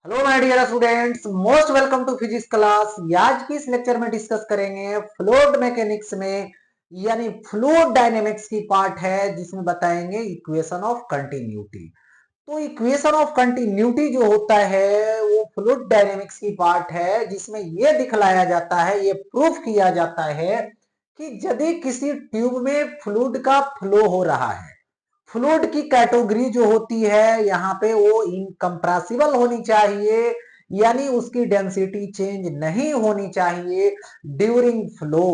Hello my dear students, most welcome to physics class. आज की इस लेक्चर में डिस्कस करेंगे फ्लूइड मैकेनिक्स में यानी फ्लूइड डायनेमिक्स की पार्ट है, जिसमें बताएंगे इक्वेशन ऑफ कंटिन्यूटी। तो इक्वेशन ऑफ कंटिन्यूटी जो होता है वो फ्लूइड डायनेमिक्स की पार्ट है, जिसमें यह दिखलाया जाता है, ये प्रूफ किया जाता है कि यदि किसी ट्यूब में फ्लूइड का फ्लो हो रहा है, फ्लूइड की कैटेगरी जो होती है यहाँ पे वो इनकम्प्रेसिबल होनी चाहिए, यानी उसकी डेंसिटी चेंज नहीं होनी चाहिए ड्यूरिंग फ्लो।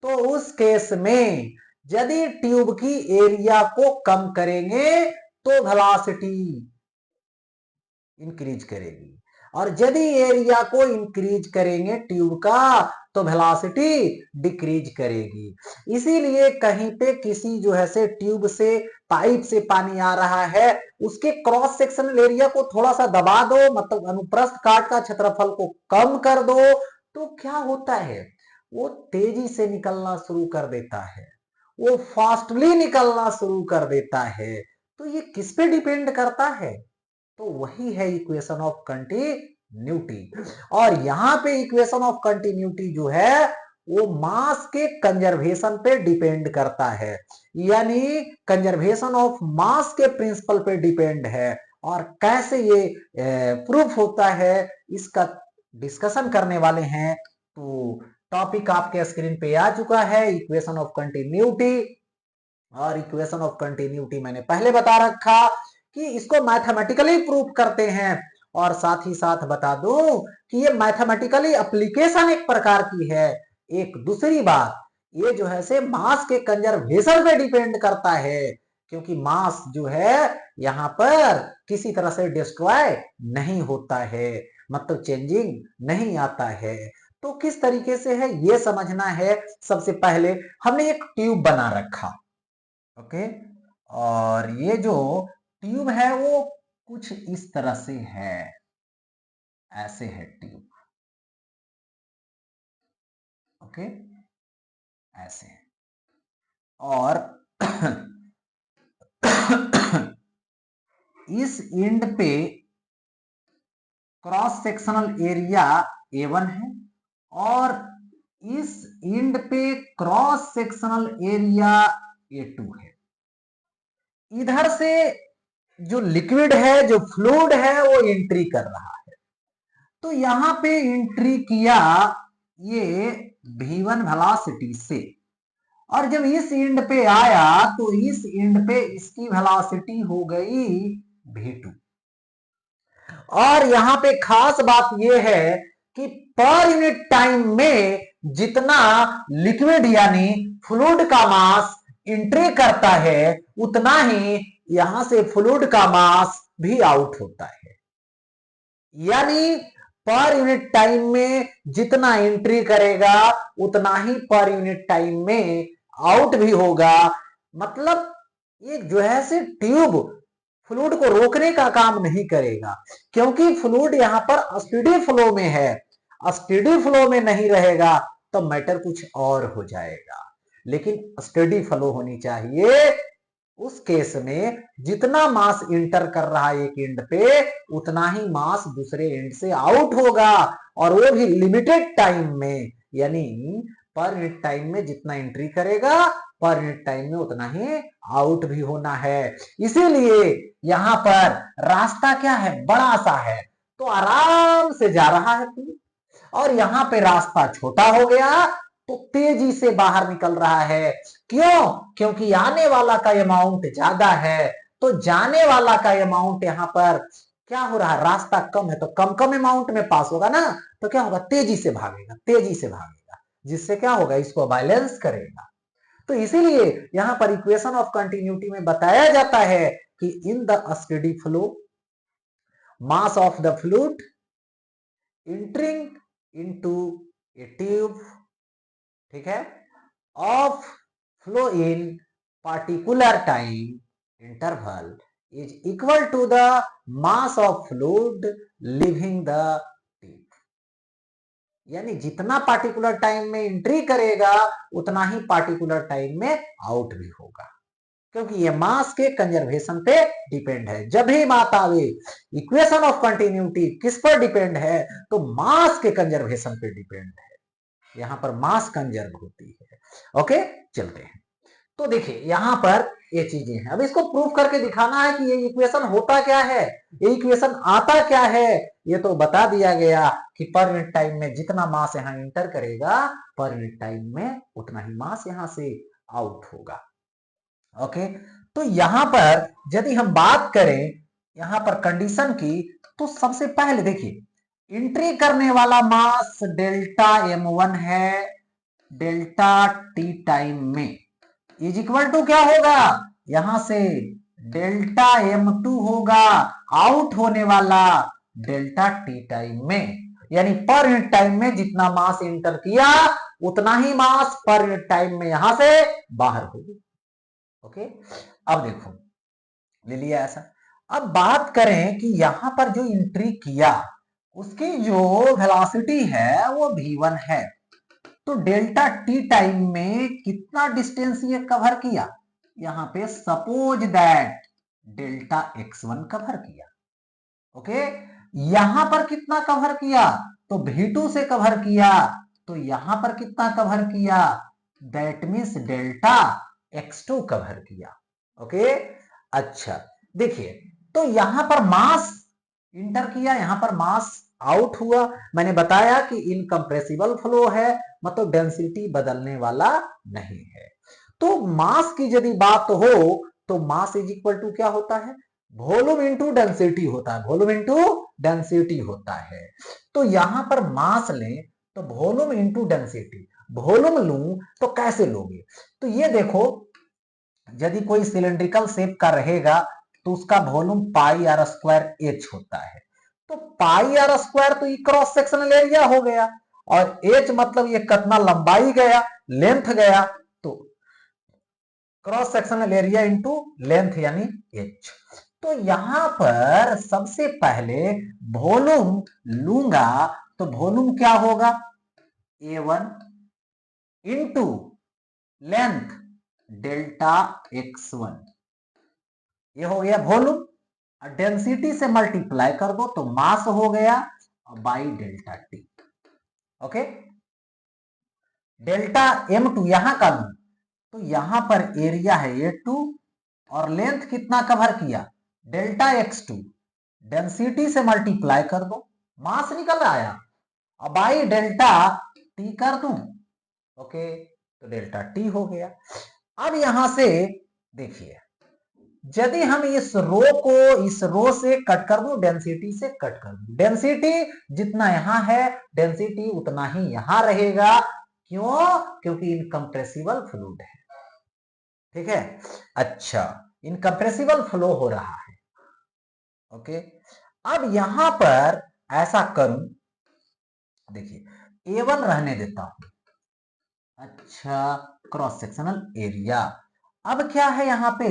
तो उस केस में यदि ट्यूब की एरिया को कम करेंगे तो वेलोसिटी इंक्रीज करेगी, और यदि एरिया को इंक्रीज करेंगे ट्यूब का तो वेलोसिटी डिक्रीज करेगी। इसीलिए कहीं पे किसी जो है से ट्यूब से पाइप से पानी आ रहा है, उसके क्रॉस सेक्शनल एरिया को थोड़ा सा दबा दो, मतलब अनुप्रस्थ काट का क्षेत्रफल को कम कर दो, तो क्या होता है, वो तेजी से निकलना शुरू कर देता है, वो फास्टली निकलना शुरू कर देता है। तो ये किस पे डिपेंड करता है? तो वही है इक्वेशन ऑफ कंटिन्यूटी। और यहां पे इक्वेशन ऑफ कंटिन्यूटी जो है वो मास के कंजर्वेशन पे डिपेंड करता है, यानी कंजर्वेशन ऑफ मास के प्रिंसिपल पे डिपेंड है। और कैसे ये प्रूफ होता है इसका डिस्कशन करने वाले हैं। तो टॉपिक आपके स्क्रीन पे आ चुका है, इक्वेशन ऑफ कंटिन्यूटी। और इक्वेशन ऑफ कंटिन्यूटी मैंने पहले बता रखा कि इसको मैथमेटिकली प्रूफ करते हैं। और साथ ही साथ बता दूं कि ये मैथमेटिकली एप्लीकेशन एक प्रकार की है। एक दूसरी बात, ये जो है से मास के कंजर्वेशन पे डिपेंड करता है, क्योंकि मास जो है यहाँ पर किसी तरह से डिस्ट्रॉय नहीं होता है, मतलब चेंजिंग नहीं आता है। तो किस तरीके से है ये समझना है। सबसे पहले हमने एक ट्यूब बना रखा, ओके। और ये जो ट्यूब है वो कुछ इस तरह से है, ऐसे है ट्यूब, ओके, ऐसे। और इस एंड पे क्रॉस सेक्शनल एरिया A1 है, और इस एंड पे क्रॉस सेक्शनल एरिया A2 है। इधर से जो लिक्विड है, जो फ्लूइड है, वो एंट्री कर रहा है। तो यहां पे एंट्री किया ये V1 वेलोसिटी से, और जब इस एंड पे आया तो इस एंड पे इसकी वेलोसिटी हो गई V2। और यहां पे खास बात यह है कि पर यूनिट टाइम में जितना लिक्विड यानी फ्लूइड का मास एंट्री करता है, उतना ही यहां से फ्लूइड का मास भी आउट होता है। यानी पर यूनिट टाइम में जितना एंट्री करेगा उतना ही पर यूनिट टाइम में आउट भी होगा। मतलब ये जो है से ट्यूब फ्लूइड को रोकने का काम नहीं करेगा, क्योंकि फ्लूइड यहां पर स्टेडी फ्लो में है। स्टेडी फ्लो में नहीं रहेगा तो मैटर कुछ और हो जाएगा, लेकिन स्टेडी फ्लो होनी चाहिए। उस केस में जितना मास इंटर कर रहा है एक एंड पे, उतना ही मास दूसरे एंड से आउट होगा, और वो भी लिमिटेड टाइम में, यानी पर यूनिट टाइम में जितना एंट्री करेगा पर यूनिट टाइम में उतना ही आउट भी होना है। इसीलिए यहां पर रास्ता क्या है, बड़ा सा है, तो आराम से जा रहा है। और यहां पे रास्ता छोटा हो गया तो तेजी से बाहर निकल रहा है। क्यों? क्योंकि आने वाला का अमाउंट ज्यादा है, तो जाने वाला का अमाउंट यहां पर क्या हो रहा है, रास्ता कम है तो कम कम अमाउंट में पास होगा ना, तो क्या होगा, तेजी से भागेगा, तेजी से भागेगा, जिससे क्या होगा, इसको बैलेंस करेगा। तो इसीलिए यहां पर इक्वेशन ऑफ कंटिन्यूटी में बताया जाता है कि in the steady flow mass of the fluid entering into a tube, ठीक है, of flow in particular time interval is equal to the mass of fluid leaving the tube। यानी जितना particular time में एंट्री करेगा उतना ही particular time में out भी होगा। क्योंकि ये मास के कंजर्वेशन पे डिपेंड है। जब भी बात आवे इक्वेशन ऑफ कंटिन्यूटी किस पर डिपेंड है, तो मास के कंजर्वेशन पे डिपेंड है। यहां पर मास कंजर्व होती है। ओके, चलते हैं। तो देखिए यहां पर ये चीजें हैं, अब इसको प्रूव करके दिखाना है कि ये इक्वेशन होता क्या है, ये इक्वेशन आता क्या है। ये तो बता दिया गया कि पर यूनिट टाइम में जितना मास यहां इंटर करेगा, पर यूनिट टाइम में उतना ही मास यहां से आउट होगा। ओके, तो यहां पर यदि हम बात करें यहां पर कंडीशन की, तो सबसे पहले देखिए एंट्री करने वाला मास डेल्टा m1 है डेल्टा टी टाइम में, इज इक्वल टू क्या होगा, यहां से डेल्टा m2 होगा आउट होने वाला डेल्टा टी टाइम में। यानी पर यूनिट टाइम में जितना मास इंटर किया उतना ही मास पर यूनिट टाइम में यहां से बाहर होगी। ओके, अब देखो ले लिया ऐसा। अब बात करें कि यहां पर जो एंट्री किया उसकी जो वेलोसिटी है वो v1 है, तो डेल्टा टी टाइम में कितना डिस्टेंस ये कवर किया, यहां पे suppose that delta x1 cover किया। ओके, यहां पर कितना कवर किया, तो v2 से कवर किया, तो यहां पर कितना कवर किया, that means delta x2 cover किया। ओके, अच्छा देखिए, तो यहां पर मास इंटर किया, यहां पर मास आउट हुआ। मैंने बताया कि इनकंप्रेसिबल फ्लो है, मतलब डेंसिटी बदलने वाला नहीं है। तो मास की यदि बात हो तो मास इज इक्वल टू क्या होता है, वॉल्यूम इंटू डेंसिटी होता है, वॉल्यूम इंटू डेंसिटी होता है। तो यहां पर मास लें तो वॉल्यूम इंटू डेंसिटी, वॉल्यूम लूं तो कैसे लोगे, तो ये देखो यदि कोई सिलेंड्रिकल शेप का रहेगा तो उसका volume pi r square h होता है। तो पाई आर स्क्वायर तो ये क्रॉस सेक्शनल एरिया हो गया, और एच मतलब ये कितना लंबाई गया, लेंथ गया, तो cross sectional area into length यानी एच। तो यहां पर सबसे पहले वॉल्यूम लूंगा, तो वॉल्यूम क्या होगा, A1 into length delta x1, ये हो गया वॉल्यूम। डेंसिटी से मल्टीप्लाई कर दो तो मास हो गया by delta T. Okay, delta m2 यहां का लू, तो यहां पर एरिया है A2 और लेंथ कितना कवर किया, डेल्टा x2, डेंसिटी से मल्टीप्लाई कर दो, मास निकल आया, अब बाई डेल्टा टी कर दूं। ओके, तो डेल्टा टी हो गया। अब यहां से देखिए यदि हम इस रो से कट कर दूं, डेंसिटी से कट कर दूं, डेंसिटी जितना यहां है डेंसिटी उतना ही यहां रहेगा। क्यों, क्योंकि इनकंप्रेसिबल फ्लूइड है। ठीक है, अच्छा इनकंप्रेसिबल फ्लो हो रहा है। ओके, अब यहां पर ऐसा करूं, देखिए A1 रहने देता हूं, अच्छा क्रॉस सेक्शनल एरिया, अब क्या है यहां पे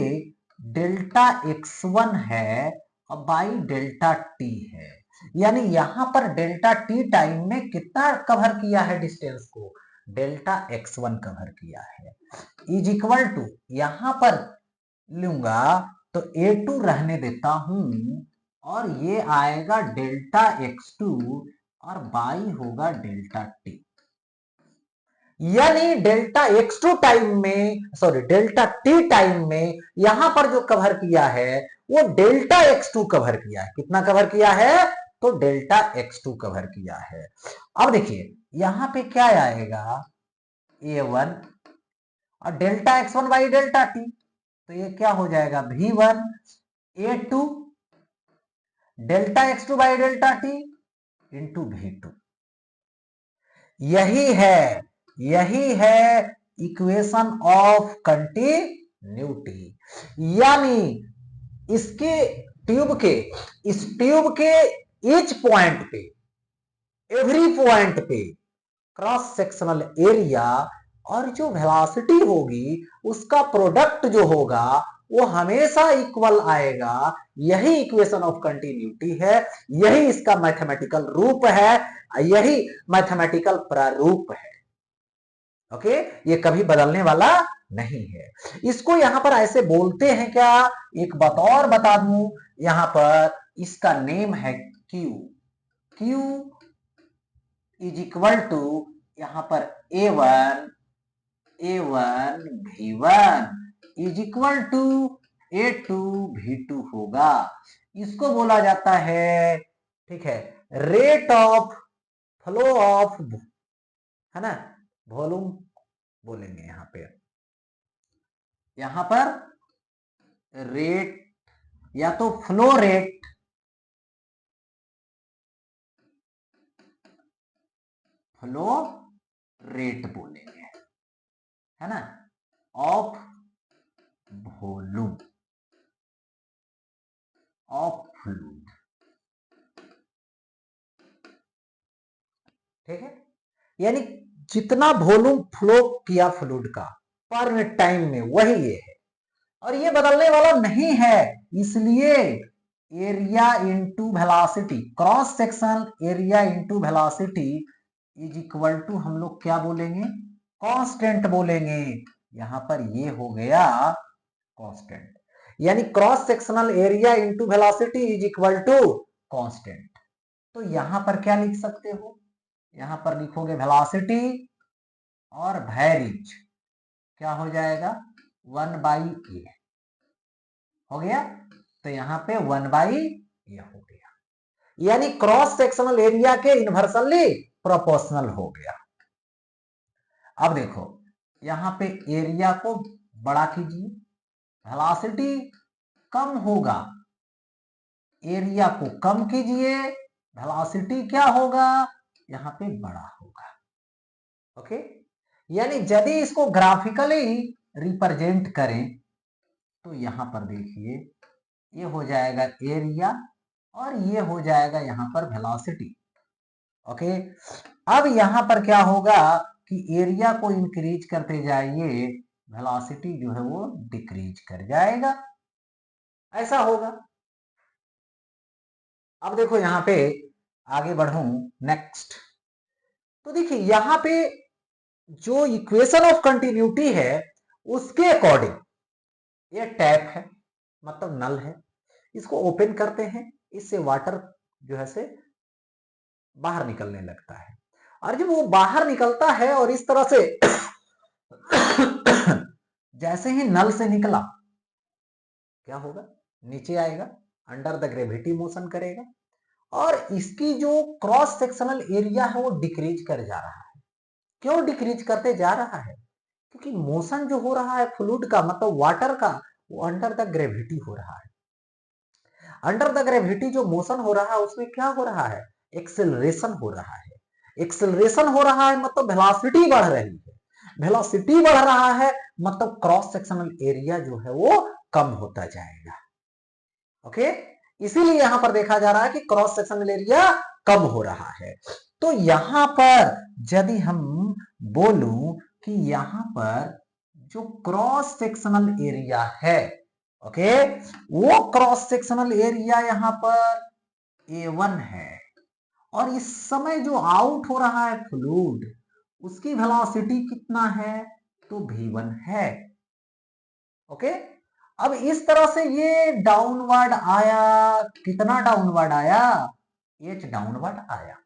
डेल्टा x1 है और बाई डेल्टा टी है, यानी यहां पर डेल्टा टी टाइम में कितना कवर किया है डिस्टेंस को, डेल्टा x1 कवर किया है, इज इक्वल टू यहां पर लूंगा तो A2 रहने देता हूं और ये आएगा डेल्टा x2 और बाई होगा डेल्टा टी, यानी डेल्टा x2 टाइम में, सॉरी डेल्टा टी टाइम में यहां पर जो कवर किया है वो डेल्टा x2 कवर किया है। कितना कवर किया है, तो डेल्टा x2 कवर किया है। अब देखिए यहां पे क्या आएगा, A1 और delta x1 by delta T, तो ये क्या हो जाएगा V1 A2 delta x2 by delta T into V2। यही है इक्वेशन ऑफ कंटिन्यूटी, यानी इसके इस ट्यूब के ईच पॉइंट पे, एवरी पॉइंट पे क्रॉस सेक्शनल एरिया और जो वेलोसिटी होगी उसका प्रोडक्ट जो होगा वो हमेशा इक्वल आएगा। यही इक्वेशन ऑफ कंटिन्यूटी है, यही इसका मैथमेटिकल रूप है, यही मैथमेटिकल प्रारूप है। ओके, ये कभी बदलने वाला नहीं है। इसको यहां पर ऐसे बोलते हैं क्या, एक बात और बता दूं, यहां पर इसका नेम है Q. Q is equal to यहां पर A1 V1 is equal to A2 V2 होगा। इसको बोला जाता है, ठीक है, रेट ऑफ फ्लो ऑफ, है ना, वॉल्यूम बोलेंगे यहां पर रेट या तो फ्लो रेट, फ्लो रेट बोलेंगे, है ना, ऑफ वॉल्यूम ऑफ फ्लूइड, ठीक है, यानी जितना वॉल्यूम फ्लो किया फ्लूइड का पर टाइम में, वही ये है, और ये बदलने वाला नहीं है। इसलिए area into velocity, cross section area into velocity is equal to हम लोग क्या बोलेंगे, कांस्टेंट बोलेंगे। यहां पर ये हो गया कांस्टेंट, यानी cross sectional area into velocity is equal to constant. तो यहां पर क्या लिख सकते हो, यहां पर लिखोगे वेलोसिटी और वैरिज, क्या हो जाएगा 1/a हो गया, तो यहां पे 1/a हो गया, यानी क्रॉस सेक्शनल एरिया के इनवर्सली प्रोपोर्शनल हो गया। अब देखो यहां पे एरिया को बड़ा कीजिए, वेलोसिटी कम होगा, एरिया को कम कीजिए, वेलोसिटी क्या होगा, यहां पे बड़ा होगा। ओके, यानी यदि इसको ग्राफिकली रिप्रेजेंट करें तो यहां पर देखिए ये हो जाएगा एरिया और ये हो जाएगा यहां पर वेलोसिटी। ओके, अब यहां पर क्या होगा कि एरिया को इंक्रीज करते जाइए, वेलोसिटी जो है वो डिक्रीज कर जाएगा, ऐसा होगा। अब देखो यहां पे आगे बढ़ूं नेक्स्ट, तो देखिए यहां पे जो इक्वेशन ऑफ कंटिन्यूटी है उसके अकॉर्डिंग ये टैप है, मतलब नल है, इसको ओपन करते हैं, इससे वाटर जो है से बाहर निकलने लगता है, और जब वो बाहर निकलता है और इस तरह से जैसे ही नल से निकला क्या होगा, नीचे आएगा, अंडर द ग्रेविटी मोशन करेगा, और इसकी जो क्रॉस सेक्शनल एरिया है वो डिक्रीज कर जा रहा है। क्यों डिक्रीज करते जा रहा है, क्योंकि मोशन जो हो रहा है फ्लूइड का, मतलब वाटर का, वो अंडर द ग्रेविटी हो रहा है। अंडर द ग्रेविटी जो मोशन हो रहा है उसमें क्या हो रहा है, एक्सेलरेशन हो रहा है। एक्सेलरेशन हो रहा है मतलब वेलोसिटी बढ़ रही है, वेलोसिटी बढ़ रहा है मतलब क्रॉस सेक्शनल एरिया जो है वो कम होता जाएगा। ओके, इसीलिए यहां पर देखा जा रहा है कि क्रॉस सेक्शनल एरिया कम हो रहा है। तो यहां पर यदि हम बोलूं कि यहां पर जो क्रॉस सेक्शनल एरिया है, ओके, वो क्रॉस सेक्शनल एरिया यहां पर A1 है, और इस समय जो आउट हो रहा है फ्लूइड उसकी वेलोसिटी कितना है, तो V1 है। ओके, अब इस तरह से ये डाउनवर्ड आया, कितना डाउनवर्ड आया, H डाउनवर्ड आया,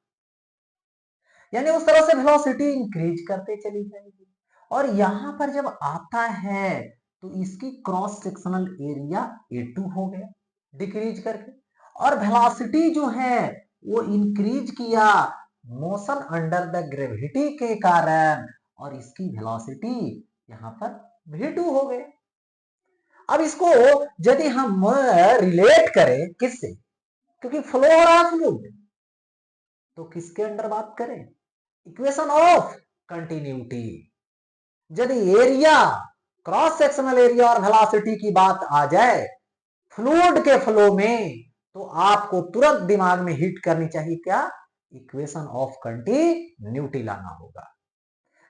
यानी उस तरह से वेलोसिटी इंक्रीज करते चली जाएगी, और यहां पर जब आता है तो इसकी क्रॉस सेक्शनल एरिया A2 हो गया डिक्रीज करके, और वेलोसिटी जो है वो इंक्रीज किया मोशन अंडर द ग्रेविटी के कारण, और इसकी वेलोसिटी यहां पर V2 हो गया। अब इसको यदि हम रिलेट करें किससे, क्योंकि फ्लो हो रहा है फ्लूइड, तो किसके अंडर बात करें, इक्वेशन ऑफ कंटिन्यूटी। यदि एरिया, क्रॉस सेक्शनल एरिया और वेलोसिटी की बात आ जाए फ्लूइड के फ्लो में, तो आपको तुरंत दिमाग में हिट करनी चाहिए क्या, इक्वेशन ऑफ कंटिन्यूटी लाना होगा।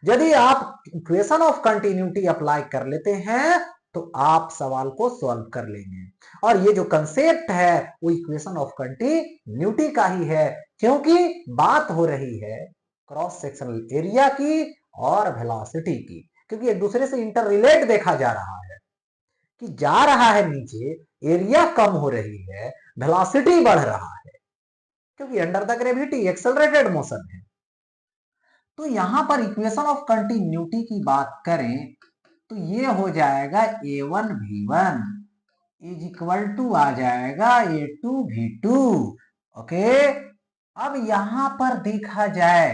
यदि आप इक्वेशन ऑफ कंटिन्यूटी अप्लाई कर लेते हैं तो आप सवाल को सॉल्व कर लेंगे, और ये जो कंसेप्ट है वो इक्वेशन ऑफ कंटिन्यूटी का ही है, क्योंकि बात हो रही है क्रॉस सेक्शनल एरिया की और वेलोसिटी की, क्योंकि एक दूसरे से इंटर रिलेट देखा जा रहा है कि जा रहा है नीचे, एरिया कम हो रही है, वेलोसिटी बढ़ रहा है, क्योंकि under the gravity accelerated motion है। तो यहां पर इक्वेशन ऑफ कंटिन्यूटी की बात करें तो ये हो जाएगा A1V1 इज इक्वल टू आ जाएगा A2V2। ओके, अब यहां पर देखा जाए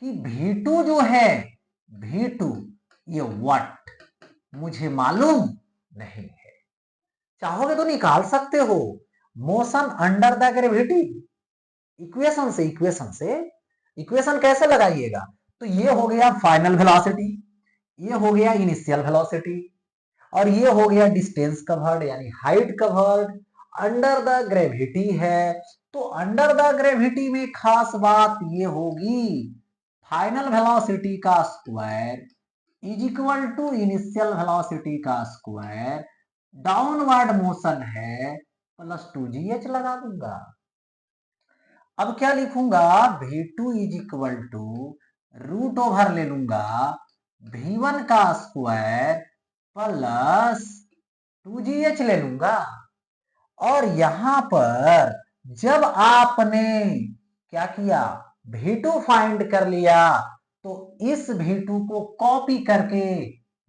कि V2 जो है, V2 ये व्हाट मुझे मालूम नहीं है। चाहोगे तो निकाल सकते हो, motion under the gravity equation से। इक्वेशन कैसे लगाइएगा, तो ये हो गया फाइनल वेलोसिटी, ये हो गया इनिशियल वेलोसिटी, और ये हो गया डिस्टेंस कवर्ड यानी height covered. Under the gravity है तो अंडर द ग्रेविटी में खास बात ये होगी फाइनल वेलोसिटी का square is equal to initial velocity का स्क्वायर, डाउनवर्ड मोशन है प्लस 2gh लगा दूंगा। अब क्या लिखूंगा, V2 is equal to root over ले लूंगा V1 का स्क्वायर प्लस 2gh ले लूंगा। और यहां पर जब आपने क्या किया, V2 फाइंड कर लिया तो इस V2 को कॉपी करके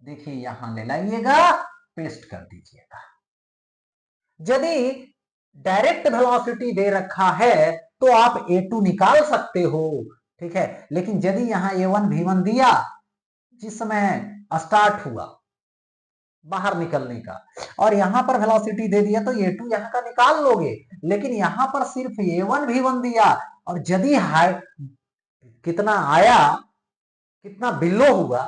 देखिए यहां ले लाइएगा, पेस्ट कर दीजिएगा। यदि डायरेक्ट वेलोसिटी दे रखा है तो आप A2 निकाल सकते हो, ठीक है। लेकिन यदि यहां A1V1 दिया जिस समय स्टार्ट हुआ बाहर निकलने का, और यहां पर वेलोसिटी दे दिया तो A2 यहां का निकाल लोगे। लेकिन यहां पर सिर्फ A1V1 दिया, और यदि हाइट कितना आया, कितना बिलो हुआ,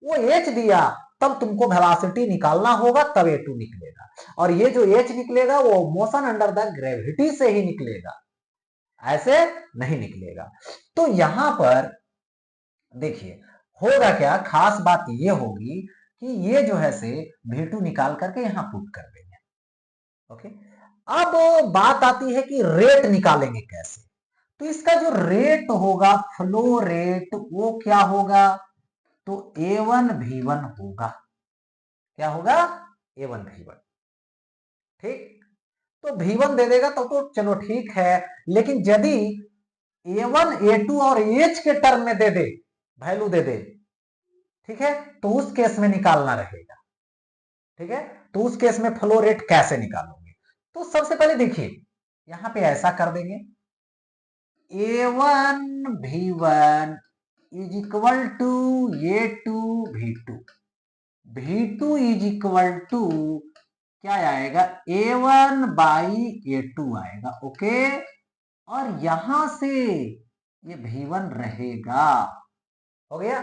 वो H दिया, तब तुमको वेलोसिटी निकालना होगा, तब A2 निकलेगा। और ये जो H निकलेगा वो मोशन अंडर द ग्रेविटी से ही निकलेगा, ऐसे नहीं निकलेगा। तो यहां पर देखिए होगा क्या, खास बात ये होगी कि ये जो है से V2 निकाल करके यहां पुट कर देंगे। ओके, अब बात आती है कि रेट निकालेंगे कैसे। तो इसका जो रेट होगा, फ्लो रेट, वो क्या होगा, तो A1V1 होगा। क्या होगा, A1V1, ठीक। तो V1 दे देगा तो चलो ठीक है। लेकिन यदि A1 A2 और H के टर्म में दे दे, वैल्यू दे दे, ठीक है, तो उस केस में निकालना रहेगा, ठीक है। तो उस केस में फ्लो रेट कैसे निकालोगे, तो सबसे पहले देखिए यहां पे ऐसा कर देंगे, A1V1 is equal to A2V2, V2 is equal to क्या आएगा, A1 बाई A2 आएगा। ओके, और यहां से ये V1 रहेगा। हो गया।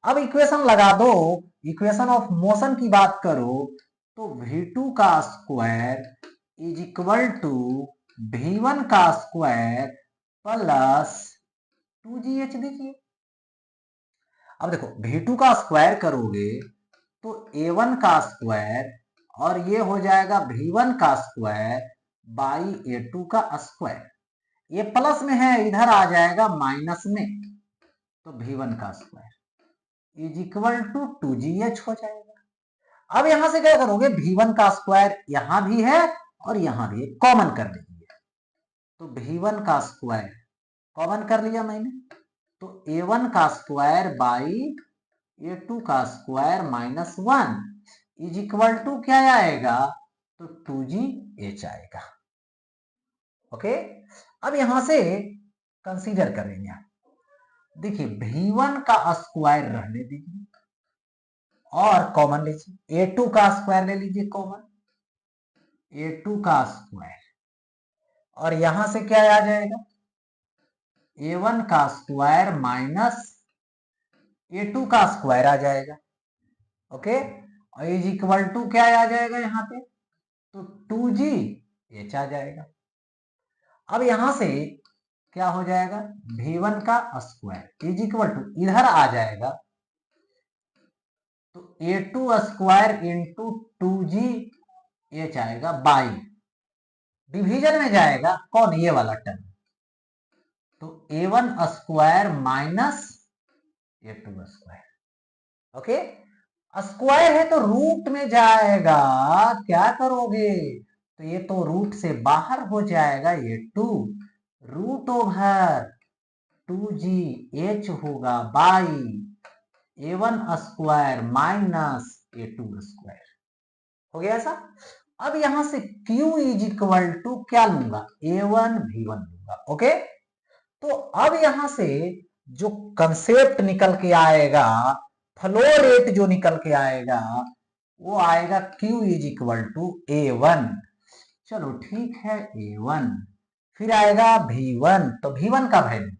अब इक्वेशन लगा दो, इक्वेशन ऑफ मोशन की बात करो तो V2 का square is equal to V1 का स्क्वायर प्लस 2gh दीजिए। अब देखो V2 का स्क्वायर करोगे तो A1 का स्क्वायर, और ये हो जाएगा V1 का स्क्वायर बाई A2 का स्क्वायर। ये प्लस में है, इधर आ जाएगा माइनस में, तो V1 का square is equal to 2gh हो जाएगा। अब यहां से क्या करोगे, V1 का स्क्वायर यहां भी है और यहां भी, कॉमन कर लीजिए, तो V1 का स्क्वायर कॉमन कर लिया मैंने, तो A1 का स्क्वायर बाई A2 का square minus 1 is equal to क्या आएगा, तो 2gh आएगा। ओके, अब यहां से कंसीडर करेंगे, देखिए V1 का स्क्वायर रहने दीजिए और कॉमन लीजिए, A2 का स्क्वायर ले लीजिए कॉमन, A2 का स्क्वायर, और यहां से क्या आ जाएगा, A1 का स्क्वायर माइनस A2 का स्क्वायर आ जाएगा। ओके, और इज इक्वल टू क्या आ जाएगा यहां पे, तो 2gh आ जाएगा। अब यहां से क्या हो जाएगा, V1 का स्क्वायर इज इक्वल टू इधर आ जाएगा, तो A2 स्क्वायर इंटू 2gh आएगा, बाई डिवीजन में जाएगा कौन, ये वाला टर्म, तो A1 square minus A2 square. Okay, square है तो रूट में जाएगा, क्या करोगे, तो ये तो रूट से बाहर हो जाएगा, A2 रूट ओवर 2GH होगा by A1 square minus A2 square. हो गया ऐसा। अब यहां से Q इज इक्वल टू क्या लूंगा, A1 V1 लूंगा। ओके, तो अब यहां से जो कंसेप्ट निकल के आएगा, फ्लो रेट जो निकल के आएगा, वो आएगा Q is equal to A1। चलो ठीक है, A1, फिर आएगा V1, तो V1 का वैल्यू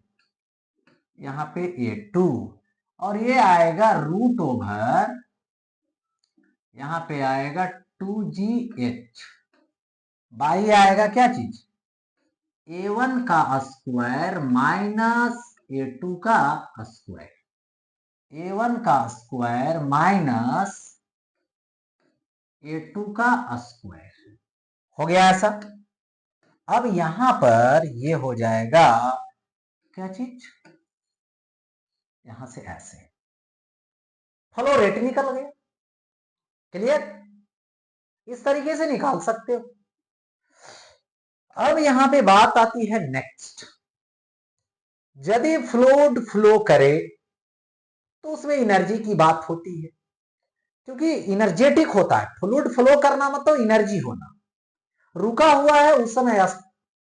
यहां पे A2, और ये आएगा रूट ओवर, यहां पे आएगा 2GH बाई आएगा क्या चीज, A1 का स्क्वायर माइनस A2 का स्क्वायर, A1 का स्क्वायर माइनस A2 का स्क्वायर। हो गया ऐसा। अब यहां पर ये हो जाएगा क्या चीज, यहां से ऐसे फ्लो रेट निकल गया। क्लियर, इस तरीके से निकाल सकते हो। अब यहां पे बात आती है नेक्स्ट, यदि फ्लूइड फ्लो करे तो उसमें एनर्जी की बात होती है, क्योंकि इनर्जेटिक होता है। फ्लूइड फ्लो करना मतलब एनर्जी होना। रुका हुआ है उस समय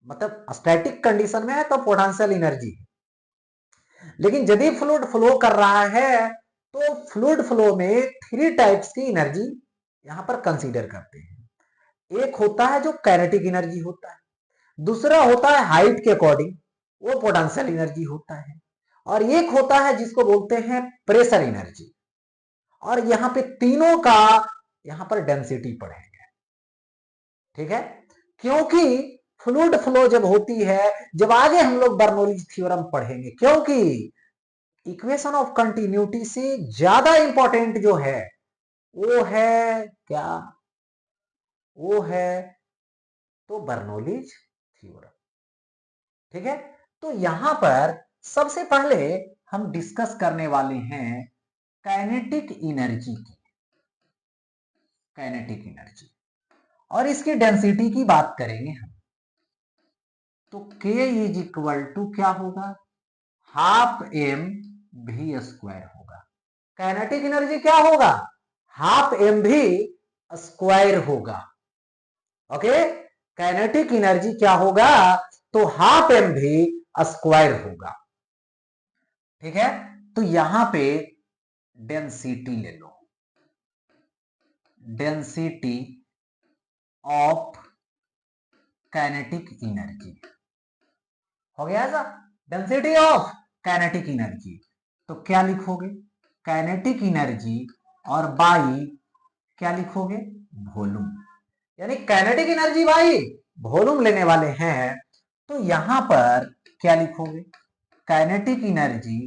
मतलब स्टैटिक कंडीशन में है तो पोटेंशियल एनर्जी है, लेकिन यदि फ्लूइड फ्लो कर रहा है तो फ्लूइड फ्लो में 3 टाइप्स की एनर्जी यहां पर कंसीडर करते हैं। एक होता है जो काइनेटिक एनर्जी होता है, दूसरा होता है हाइट के अकॉर्डिंग, वो पोटेंशियल एनर्जी होता है, और एक होता है जिसको बोलते हैं प्रेशर एनर्जी। और यहां पे तीनों का यहां पर डेंसिटी पढ़ेंगे। ठीक है, क्योंकि फ्लूइड फ्लो जब होती है, जब आगे हम लोग बर्नौलीज थ्योरम पढ़ेंगे, क्योंकि इक्वेशन ऑफ कंटिन्यूटी से ज्यादा इंपॉर्टेंट जो है वो है क्या, वो है तो बर्नौलीज थ्योरम। ठीक है, तो यहां पर सबसे पहले हम डिस्कस करने वाले हैं काइनेटिक एनर्जी की, काइनेटिक एनर्जी, और इसकी डेंसिटी की बात करेंगे हम। तो K इज इक्वल टू क्या होगा, हाफ एम भी स्क्वायर होगा। काइनेटिक एनर्जी क्या होगा, हाफ एम भी स्क्वायर होगा। ओके, काइनेटिक एनर्जी क्या होगा, तो हाफ एम भी स्क्वायर होगा। ठीक है, तो यहां पे डेंसिटी ले लो, डेंसिटी ऑफ काइनेटिक एनर्जी। हो गया ऐसा, डेंसिटी ऑफ काइनेटिक एनर्जी। तो क्या लिखोगे, काइनेटिक एनर्जी और बाई क्या लिखोगे, वॉल्यूम। यानी काइनेटिक एनर्जी बाई वॉल्यूम लेने वाले हैं, तो यहां पर क्या लिखोगे, काइनेटिक एनर्जी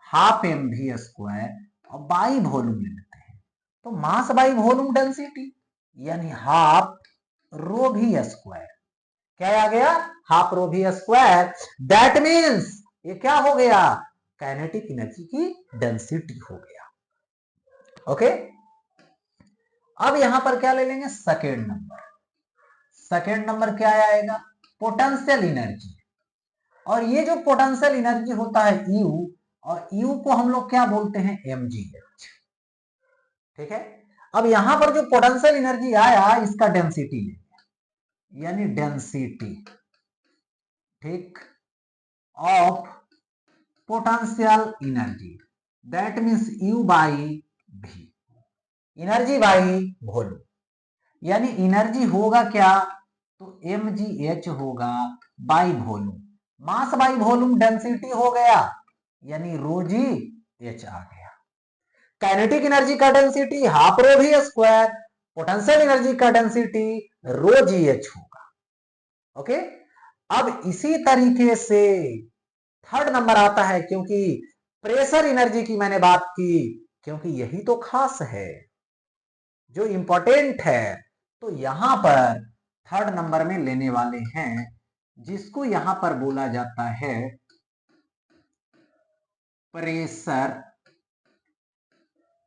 हाफ एम भी स्क्वायर और बाई वॉल्यूम ले लेते हैं, तो मास बाई वॉल्यूम डेंसिटी, यानी हाफ रो भी स्क्वायर। क्या आ गया, हाफ रो भी स्क्वायर। दैट मीन्स ये क्या हो गया, काइनेटिक एनर्जी की डेंसिटी हो गया। ओके, अब यहां पर क्या ले लेंगे, सेकेंड नंबर। सेकेंड नंबर क्या आएगा, पोटेंशियल एनर्जी। और ये जो पोटेंशियल एनर्जी होता है यू, और यू को हम लोग क्या बोलते हैं, mgh। ठीक है, अब यहां पर जो पोटेंशियल एनर्जी आया इसका डेंसिटी लेंगे, यानी डेंसिटी, ठीक, of potential energy, that means you by भी, एनर्जी बाई वॉल्यूम। यानी एनर्जी होगा क्या, तो mgh होगा by volume, mass by volume density हो गया, यानी रो जी एच आ गया। काइनेटिक एनर्जी का डेंसिटी हाफ रो भी स्क्वायर, पोटेंशियल एनर्जी का डेंसिटी रो जी एच होगा। ओके, अब इसी तरीके से थर्ड नंबर आता है, क्योंकि प्रेशर एनर्जी की मैंने बात की, क्योंकि यही तो खास है जो इंपॉर्टेंट है। तो यहां पर थर्ड नंबर में लेने वाले हैं, जिसको यहां पर बोला जाता है प्रेशर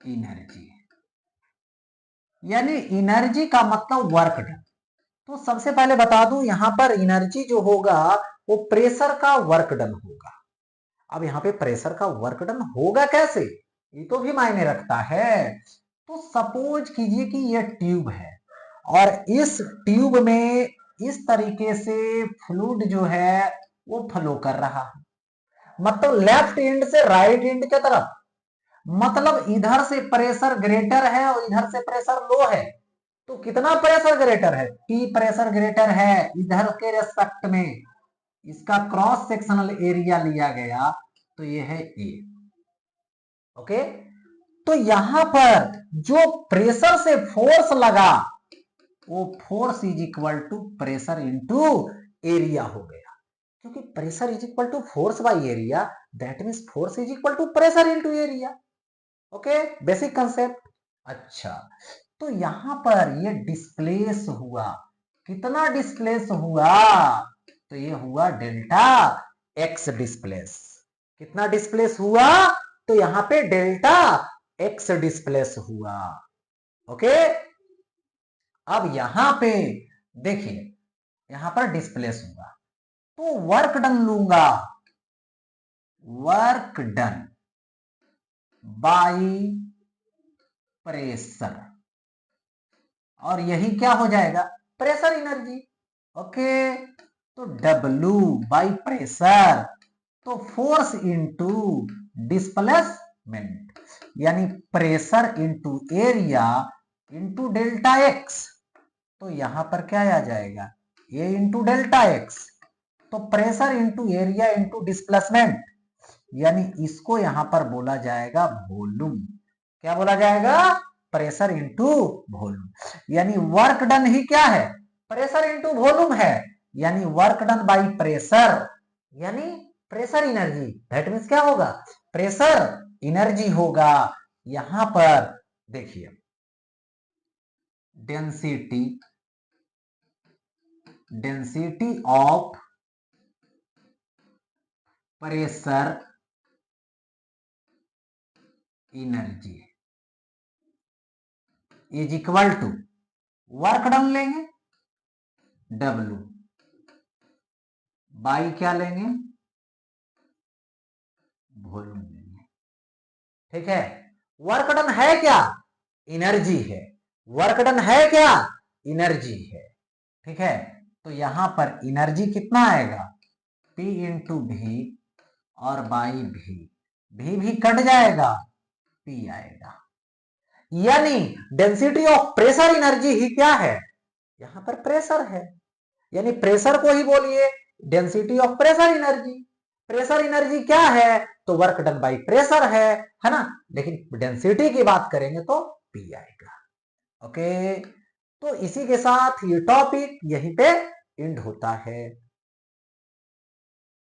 एनर्जी, यानी एनर्जी का मतलब वर्क डन। तो सबसे पहले बता दूं, यहां पर एनर्जी जो होगा वो प्रेशर का वर्क डन होगा। अब यहाँ पे प्रेशर का वर्क डन होगा कैसे, ये तो भी मायने रखता है। तो सपोज कीजिए कि ये ट्यूब है और इस ट्यूब में इस तरीके से फ्लूइड जो है वो फ्लो कर रहा है, मतलब लेफ्ट एंड से राइट एंड की तरफ, मतलब इधर से प्रेशर ग्रेटर है और इधर से प्रेशर लो है। तो कितना प्रेशर ग्रेटर है, P प्रेशर ग्रेटर है इधर के रेस्पेक्ट में, इसका क्रॉस सेक्शनल एरिया लिया गया तो ये है A। ओके, तो यहां पर जो प्रेशर से फोर्स लगा वो force is equal to pressure into area हो गया, क्योंकि pressure is equal to force by area, that means force is equal to pressure into area. Okay, basic concept. अच्छा, तो यहां पर ये डिस्प्लेस हुआ, कितना डिस्प्लेस हुआ, तो ये हुआ डेल्टा एक्स डिस्प्लेस। कितना डिस्प्लेस हुआ, तो यहां पे डेल्टा एक्स डिस्प्लेस हुआ। ओके, अब यहां पे देखिए, यहां पर डिस्प्लेस हुआ तो वर्क डन लूंगा, वर्क डन बाई प्रेशर, और यही क्या हो जाएगा, प्रेशर एनर्जी। ओके, तो W बाई प्रेशर, तो फोर्स इंटू डिस्प्लेसमेंट, यानी pressure into area into delta x. तो यहां पर क्या आ जाएगा, A इंटू डेल्टा एक्स, तो pressure into area into displacement, यानी इसको यहां पर बोला जाएगा वॉल्यूम। क्या बोला जाएगा, प्रेशर इंटू वॉल्यूम, यानी वर्क डन ही क्या है, प्रेशर इंटू वॉल्यूम है, यानी वर्क डन बाई प्रेशर, यानी प्रेशर एनर्जी, दैट मींस क्या होगा, प्रेशर एनर्जी होगा। यहां पर देखिए density, density of pressure energy is equal to work done लेंगे W बाई क्या लेंगे, वॉल्यूम लेंगे। ठीक है, वर्क डन है क्या, एनर्जी है, वर्क डन है क्या, एनर्जी है। ठीक है, तो यहां पर एनर्जी कितना आएगा, P इंटू भी और बाई भी कट जाएगा, P आएगा, यानी डेंसिटी ऑफ प्रेशर एनर्जी ही क्या है, यहां पर प्रेशर है, यानी प्रेशर को ही बोलिए density of pressure energy. Pressure energy क्या है, तो वर्क डन बाई प्रेशर है ना, लेकिन डेंसिटी की बात करेंगे तो P आएगा। ओके, तो इसी के साथ ये टॉपिक यहीं पे एंड होता है।